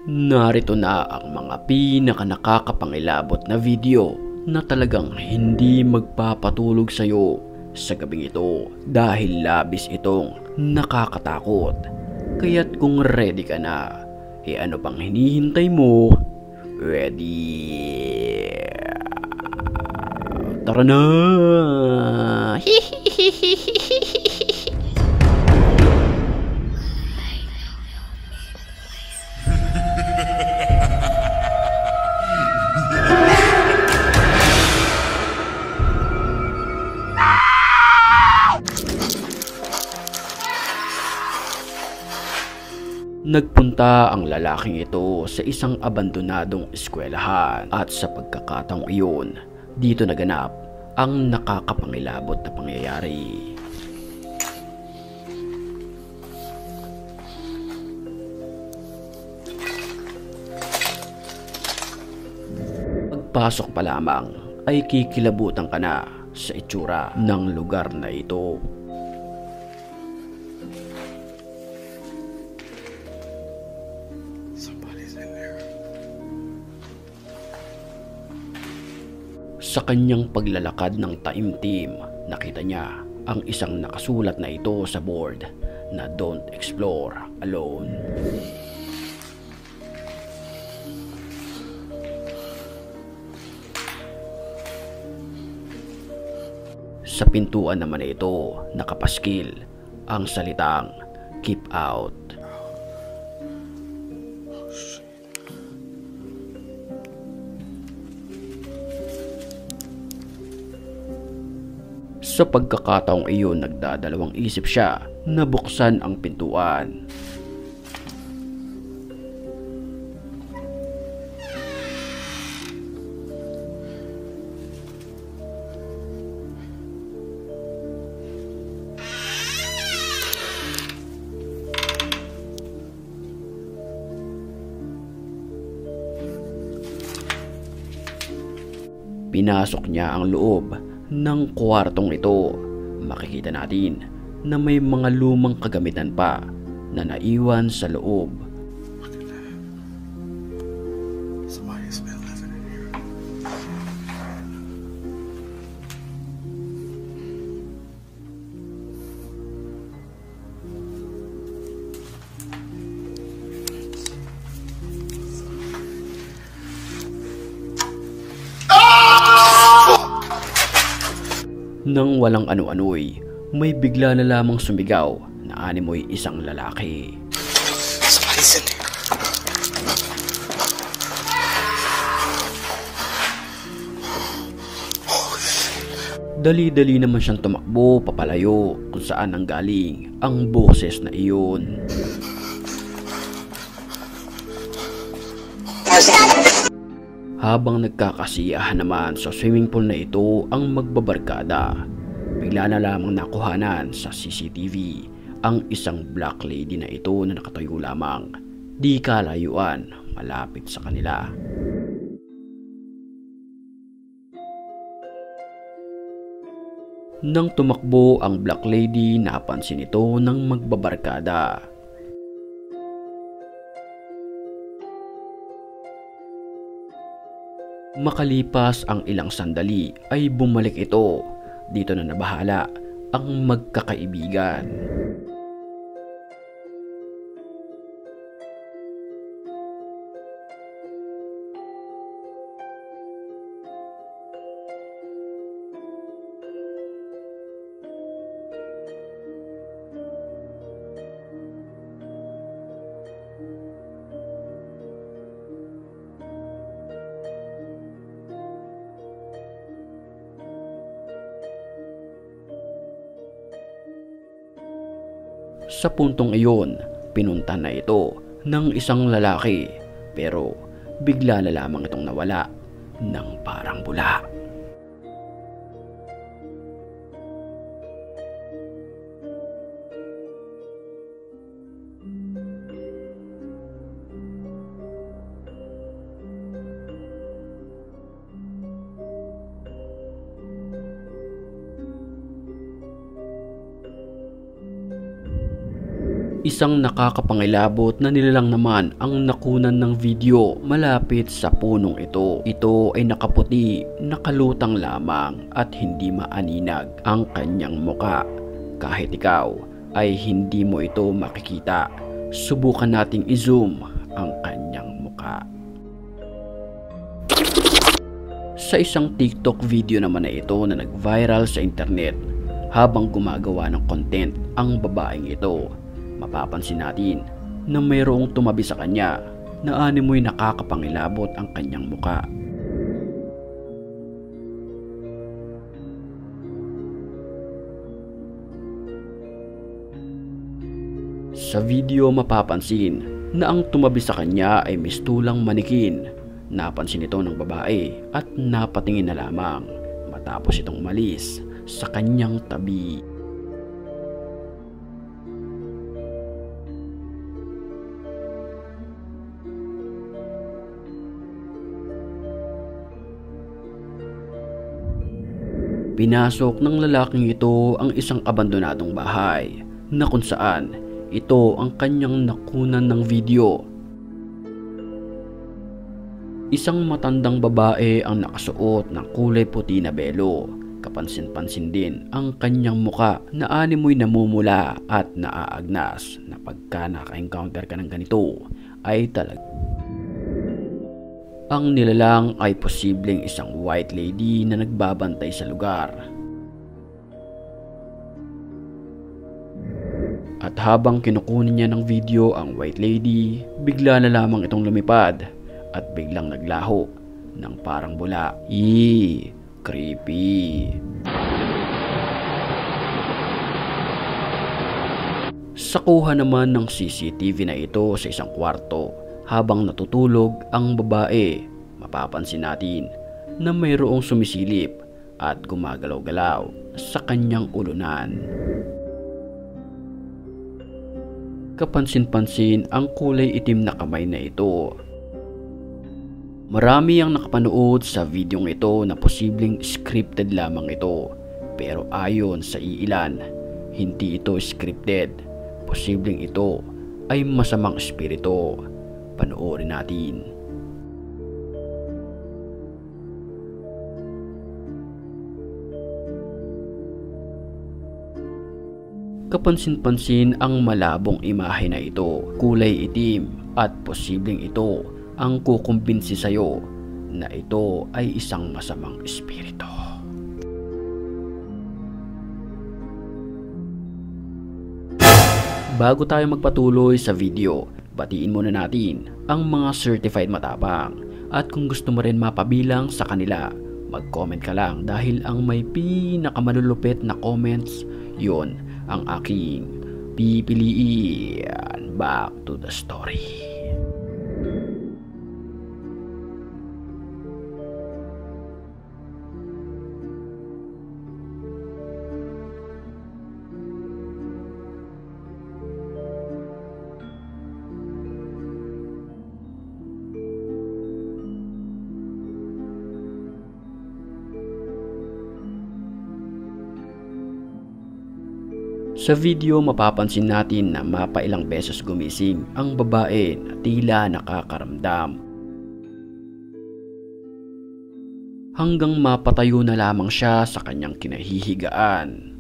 Narito na ang mga nakakapangilabot na video na talagang hindi magpapatulog sa'yo sa gabing ito dahil labis itong nakakatakot. Kaya't kung ready ka na, ano pang hinihintay mo? Ready? Tara na! Nagpunta ang lalaking ito sa isang abandonadong eskwelahan at sa pagkakataong iyon, dito naganap ang nakakapangilabot na pangyayari. Pagpasok pa lamang ay kikilabutan ka na sa itsura ng lugar na ito. Sa kanyang paglalakad ng taimtim, nakita niya ang isang nakasulat na ito sa board na "Don't explore alone". Sa pintuan naman na ito, nakapaskil ang salitang "Keep out". Sa pagkakataong iyon, nagdadalawang isip siya na buksan ang pintuan. Pinasok niya ang loob ng kwartong ito. Makikita natin na may mga lumang kagamitan pa na naiwan sa loob. Nang walang ano-ano'y, may bigla na lamang sumigaw na animoy isang lalaki. Dali-dali naman siyang tumakbo papalayo kung saan nanggaling ang boses na iyon. Habang nagkakasiyahan naman sa swimming pool na ito ang magbabarkada, bigla na lamang nakuhanan sa CCTV ang isang black lady na ito na nakatayo lamang di kalayuan malapit sa kanila. Nang tumakbo ang black lady, napansin ito ng magbabarkada. Makalipas ang ilang sandali ay bumalik ito. Dito na nabahala ang magkakaibigan. Sa puntong iyon, pinunta na ito ng isang lalaki, pero bigla na lamang itong nawala ng parang bula. Isang nakakapangilabot na nilalang naman ang nakunan ng video malapit sa punong ito. Ito ay nakaputi, nakalutang lamang at hindi maaninag ang kanyang muka. Kahit ikaw ay hindi mo ito makikita. Subukan nating i-zoom ang kanyang muka. Sa isang TikTok video naman na ito na nag-viral sa internet, habang gumagawa ng content ang babaeng ito, mapapansin natin na mayroong tumabi sa kanya na animoy nakakapangilabot ang kanyang muka. Sa video mapapansin na ang tumabi sa kanya ay mistulang manikin. Napansin ito ng babae at napatingin na lamang matapos itong umalis sa kanyang tabi. Pinasok ng lalaking ito ang isang abandonadong bahay na kung saan ito ang kanyang nakunan ng video. Isang matandang babae ang nakasuot ng kulay puti na belo. Kapansin-pansin din ang kanyang muka na animoy namumula at naaagnas na pagka naka-encounter ka ng ganito ay talaga. Ang nilalang ay posibleng isang white lady na nagbabantay sa lugar. At habang kinukunin niya ng video ang white lady, bigla na lamang itong lumipad at biglang naglaho ng parang bula. Creepy. Sa kuha naman ng CCTV na ito sa isang kwarto habang natutulog ang babae, mapapansin natin na mayroong sumisilip at gumagalaw-galaw sa kanyang ulunan. Kapansin-pansin ang kulay itim na kamay na ito. Marami ang nakapanood sa videong ito na posibleng scripted lamang ito, pero ayon sa iilan, hindi ito scripted. Posibleng ito ay masamang espiritu. Panoorin natin. Kapansin-pansin ang malabong imahe na ito, kulay itim, at posibleng ito ang kukumbinsi sa'yo na ito ay isang masamang espiritu. Bago tayo magpatuloy sa video, batiin muna natin ang mga certified matapang. At kung gusto mo rin mapabilang sa kanila, mag-comment ka lang dahil ang may pinakamalulupit na comments, yon ang aking pipiliin. Back to the story. Sa video mapapansin natin na mapailang beses gumising ang babae na tila nakakaramdam. Hanggang mapatayo na lamang siya sa kanyang kinahihigaan.